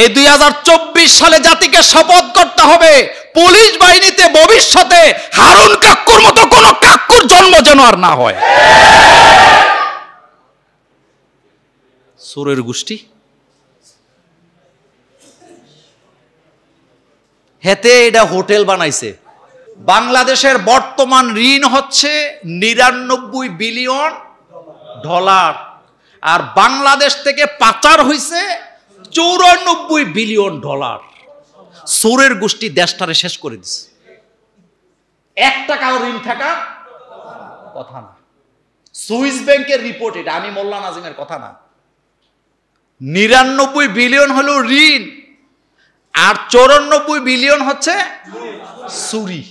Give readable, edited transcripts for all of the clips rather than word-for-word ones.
এই 2024 সালে জাতিকে শপথ করতে হবে, পুলিশ বাহিনীতে ভবিষ্যতে হারুন কাক্কুর মতো কোন কাক্কুর জন্ম যেন আর না হয়। সুরের গোষ্ঠী হেতে এটা হোটেল বানাইছে। বাংলাদেশের বর্তমান ঋণ হচ্ছে 99 বিলিয়ন ডলার, আর বাংলাদেশ থেকে পাচার হয়েছে 94 বিলিয়ন ডলার। সুরের গোষ্ঠী দেশটারে শেষ করে দিছে। 1 টাকাও ঋণ থাকার কথা না। সুইস ব্যাংকের রিপোর্ট এটা, আমি মোল্লা নাজিমের কথা না। 99 বিলিয়ন হলো ঋণ, আর 94 বিলিয়ন হচ্ছে চুরি।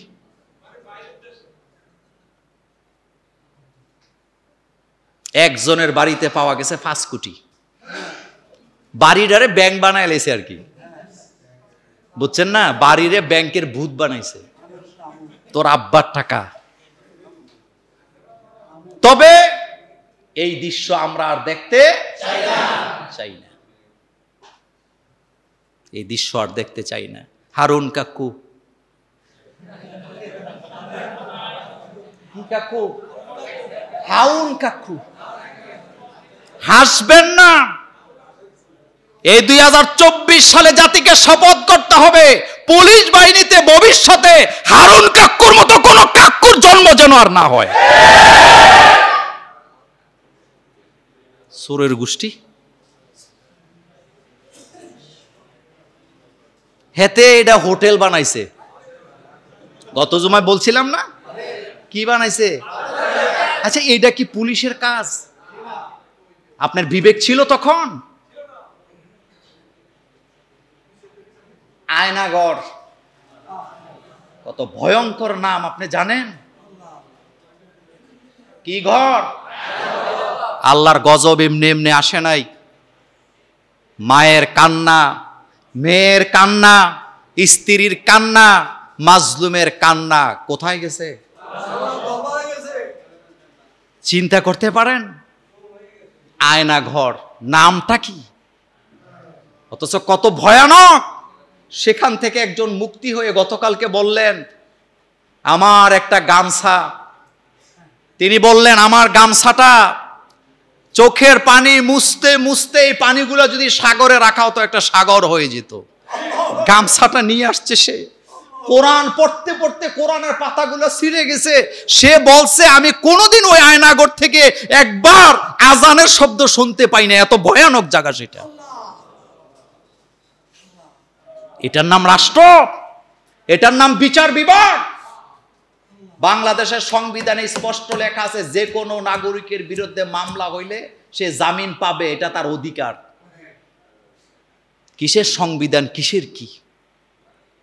একজনের বাড়িতে পাওয়া গেছে 5 কোটি। বাড়িটারে ব্যাংক বানায় লেছে আর কি, বুঝছেন না? বাড়িরে ব্যাংকের ভূত বানাইছে, তোর আব্বার টাকা। তবে এই দৃশ্য আমরা আর দেখতে চাই না, এই দৃশ্য আর দেখতে চাই না। হারুন কাকু, কাকু, হারুন কাকু, হাসবেন না। এই 2024 সালে জাতিকে শপথ করতে হবে, পুলিশ বাহিনীতে ভবিষ্যতে হারুন কাক্কুর মতো কোন কাক্কুর জন্ম যেন আর না হয়। সুরের গোষ্ঠী হেতে এটা হোটেল বানাইছে। গত জুমায় বলছিলাম না, কি বানাইছে? আচ্ছা, এটা কি পুলিশের কাজ? আপনার বিবেক ছিল তখন? আয়নাগর কত ভয়ঙ্কর নাম আপনি জানেন? কি ঘর? আল্লাহর গজব এমনি এমনি আসে নাই। মায়ের কান্না, মেয়ের কান্না, স্ত্রীর কান্না, মাজলুমের কান্না কোথায় গেছে? চিন্তা করতে পারেন? আয়না ঘর নামটা কি, অথচ কত ভয়ানক। সেখান থেকে একজন মুক্তি হয়ে গতকালকে বললেন আমার একটা গামছা, তিনি বললেন আমার গামছাটা চোখের পানি মুছতে মুছতে এই পানিগুলো যদি সাগরে রাখা হতো একটা সাগর হয়ে যেত। গামছাটা নিয়ে আসছে সে, কোরআন পড়তে পড়তে কোরআনের পাতাগুলো ছিঁড়ে গেছে। সে বলছে আমি কোনোদিন ওই আয়নাগর থেকে একবার আজানের শব্দ শুনতে পাই না, এত ভয়ানক জায়গা সেটা। এটার নাম রাষ্ট্র? এটার নাম বিচার বিভাগ? বাংলাদেশের সংবিধানে স্পষ্ট লেখা আছে যে কোনো নাগরিকের বিরুদ্ধে মামলা হইলে সে জামিন পাবে, এটা তার অধিকার। কিসের সংবিধান, কিসের কি?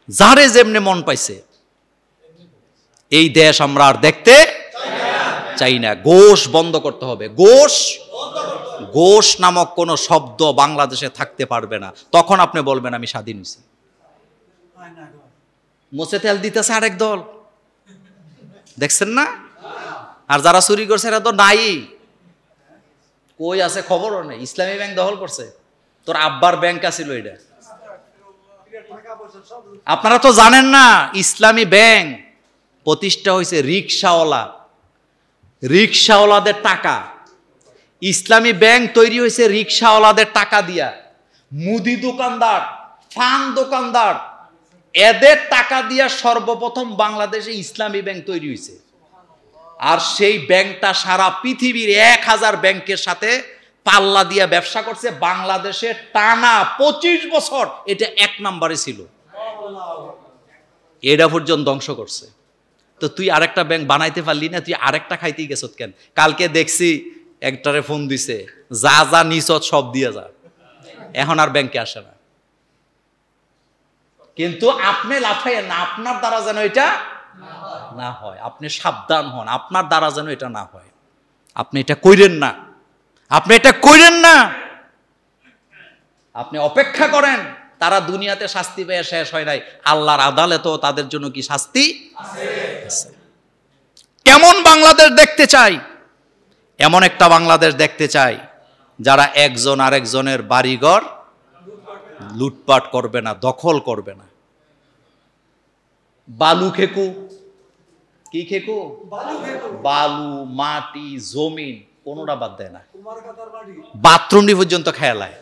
যারে যেমনে মন পাইছে। এই দেশ আমরা আর দেখতে চাই না। ঘোষ বন্ধ করতে হবে। ঘোষ, ঘোষ নামক কোন শব্দ বাংলাদেশে থাকতে পারবে না। তখন আপনি বলবেন আমি স্বাধীন হয়েছি। মোচে তেল দিতেছে আরেক দল, দেখছেন না? আর যারা চুরি করছে এরা তো নাই, কই আছে খবরও নেই। ইসলামী ব্যাংক দখল করছে, তোর আব্বার ব্যাংক আছিল এটা। আপনারা তো জানেন না, ইসলামী ব্যাংক প্রতিষ্ঠা হয়েছে রিকশাওয়ালা, রিকশাওয়ালাদের টাকা। ইসলামী ব্যাংক তৈরি হয়েছে রিকশাওয়ালাদের টাকা দিয়া। মুদি দোকানদার, পান দোকানদার, এদের টাকা দিয়া সর্বপ্রথম বাংলাদেশে ইসলামী ব্যাংক তৈরি হয়েছে। আর সেই ব্যাংকটা সারা পৃথিবীর 1000 ব্যাংকের সাথে পাল্লা দিয়া ব্যবসা করছে। বাংলাদেশে টানা 25 বছর এটা 1 নম্বরে ছিল, এটা পর্যন্ত ধ্বংস করছে। তো তুই আরেকটা ব্যাংক বানাইতে পারলি না? তুই আরেকটা খাইতেই গেছ কেন? কালকে দেখছি একটারে ফোন দিছে, যা যা নিছত সব দিয়ে যা, এখন আর ব্যাংকে আসে না। কিন্তু আপনি লাফাইয়েন না, আপনার দ্বারা যেন এটা না হয়। আপনি সাবধান হন, আপনার দ্বারা যেন এটা না হয়। আপনি এটা কইরেন না, আপনি এটা কইরেন না। আপনি অপেক্ষা করেন, তারা দুনিয়াতে শাস্তি পেয়ে শেষ হয় নাই, আল্লাহর আদালতেও তাদের জন্য কি শাস্তি আছে? কেমন বাংলাদেশ দেখতে চাই? এমন একটা বাংলাদেশ দেখতে চাই যারা একজন আরেকজনের বাড়িঘর লুটপাট করবে না, দখল করবে না। বালু খেকু, কি খেকু? বালু, মাটি, জমিন কোনোটা বাদ দেয় না, বাথরুমটি পর্যন্ত খেয়ালায়।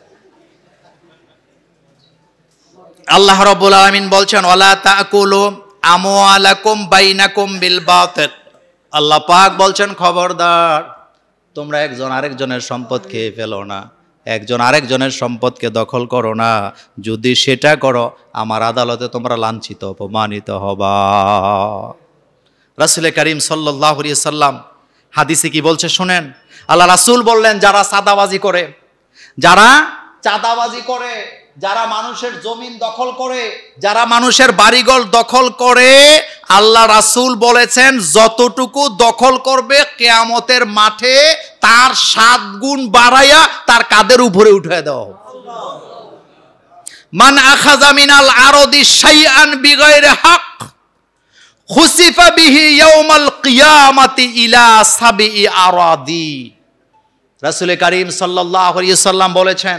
আল্লাহ রাব্বুল আলামিন বলছেন ওয়ালা তাকুলু আমওয়ালাকুম বাইনাকুম বিল বাতিল। আল্লাহ পাক বলছেন খবরদার তোমরা একজন আরেকজনের সম্পদ খেয়ে ফেলো না, একজন আরেকজনের সম্পদকে দখল করো না। যদি সেটা করো আমার আদালতে তোমরা লাঞ্ছিত অপমানিত হবা। রাসূল করিম সাল্লাল্লাহু আলাইহি সাল্লাম হাদিসে কি বলছে শুনেন। আল্লাহ রাসূল বললেন যারা চাঁদাবাজি করে, যারা চাঁদাবাজি করে, যারা মানুষের জমিন দখল করে, যারা মানুষের বাড়িঘর দখল করে, আল্লাহ রাসূল বলেছেন যতটুকু দখল করবে কিয়ামতের মাঠে তার 7 গুণ বাড়াইয়া তার কাঁধের উপরে উঠিয়ে দেওয়া হবে। মান আখাযা মিনাল আরদি শাইআন বিগাইরি হক খুসিফা বিহি ইয়াউমাল কিয়ামাতি ইলা সাবঈ আরাদি। রাসূল করিম সাল্লাল্লাহু আলাইহি সাল্লাম বলেছেন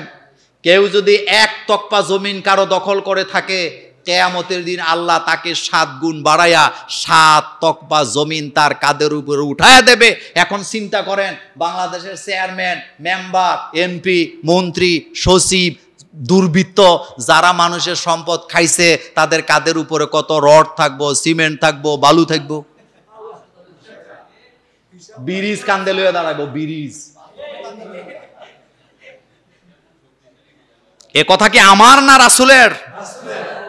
কেউ যদি 1 তকপা জমিন কারো দখল করে থাকে কিয়ামতের দিন আল্লাহ তাকে 7 গুণ বাড়ায়া 7 তকপা জমিন তার কাঁধের উপরে উঠায়া দেবে। এখন চিন্তা করেন বাংলাদেশের চেয়ারম্যান, মেম্বার, এমপি, মন্ত্রী, সচিব, দুর্বৃত্ত যারা মানুষের সম্পদ খাইছে তাদের কাঁধের উপরে কত রড থাকবো, সিমেন্ট থাকবো, বালু থাকবো। ব্রিজ কান্দে লইয়া দাঁড়াবো, ব্রিজ। এ কথা কি আমার না রাসূলের?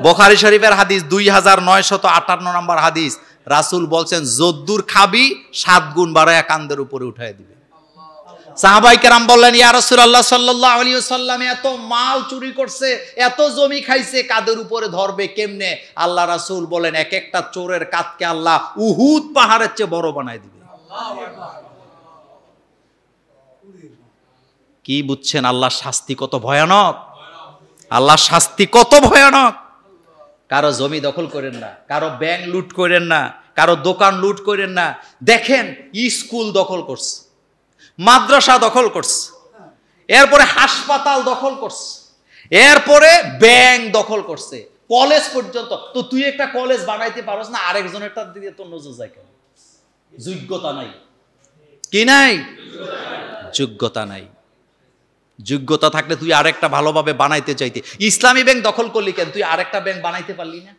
বুখারী শরীফের হাদিস 2958 নম্বর হাদিস। রাসূল বলছেন যদ্দুর খাবি 7 গুণ বাড়ায়া কাঁধের উপরে উঠায় দিবে। সাহাবায়ে কেরাম বললেন ইয়া রাসূলুল্লাহ সাল্লাল্লাহু আলাইহি ওয়াসাল্লাম এত মাল চুরি করছে, এত জমি খাইছে, কাঁধের উপরে ধরবে কেমনে? আল্লাহ রাসূল বলেন এক একটা চোরের কাঁধকে আল্লাহ উহুদ পাহাড়ের চেয়ে বড় বানায় দিবে। কি বুঝছেন আল্লাহর শাস্তি কত ভয়ানক? আল্লাহর শাস্তি কত ভয়ানক। কারো জমি দখল করেন না, কারো ব্যাংক লুট করেন না, কারো দোকান লুট করেন না। দেখেন স্কুল দখল করছে, মাদ্রাসা দখল করছে, এরপরে হাসপাতাল দখল করছে, এরপরে ব্যাংক দখল করছে, কলেজ পর্যন্ত। তো তুই একটা কলেজ বানাইতে পারস না, আরেকজনেরটা দিকে তোর নজর যায় কেন? যোগ্যতা নাই। কি নাই? যোগ্যতা নাই। যোগ্যতা থাকলে তুই আরেকটা ভালোভাবে বানাইতে চাইতে। ইসলামী ব্যাংক দখল করলি কেন? তুই আরেকটা ব্যাংক বানাইতে পারলি না?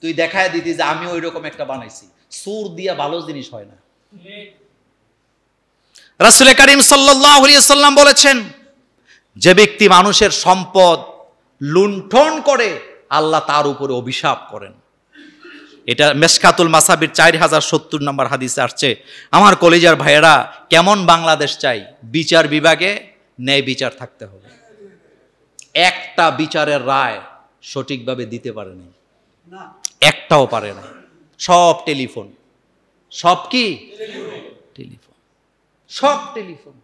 তুই দেখায় দিতি যে আমি ওই রকম একটা বানাইছি। সুর দিয়া ভালো জিনিস হয় না। রাসূল করিম সাল্লাল্লাহু আলাইহি ওয়াসাল্লাম বলেছেন যে ব্যক্তি মানুষের সম্পদ লুণ্ঠন করে আল্লাহ তার উপরে অভিশাপ করেন। এটা মেশকাতুল মাসাবির 4070 নম্বর হাদিসে আসছে। আমার কলিজার ভাইয়েরা, কেমন বাংলাদেশ চাই? বিচার বিভাগে ন্যায় বিচার থাকতে হবে। একটা বিচারের রায় সঠিকভাবে দিতে পারে না, একটাও পারে না। সব টেলিফোন, সব কি টেলিফোন, সব টেলিফোন।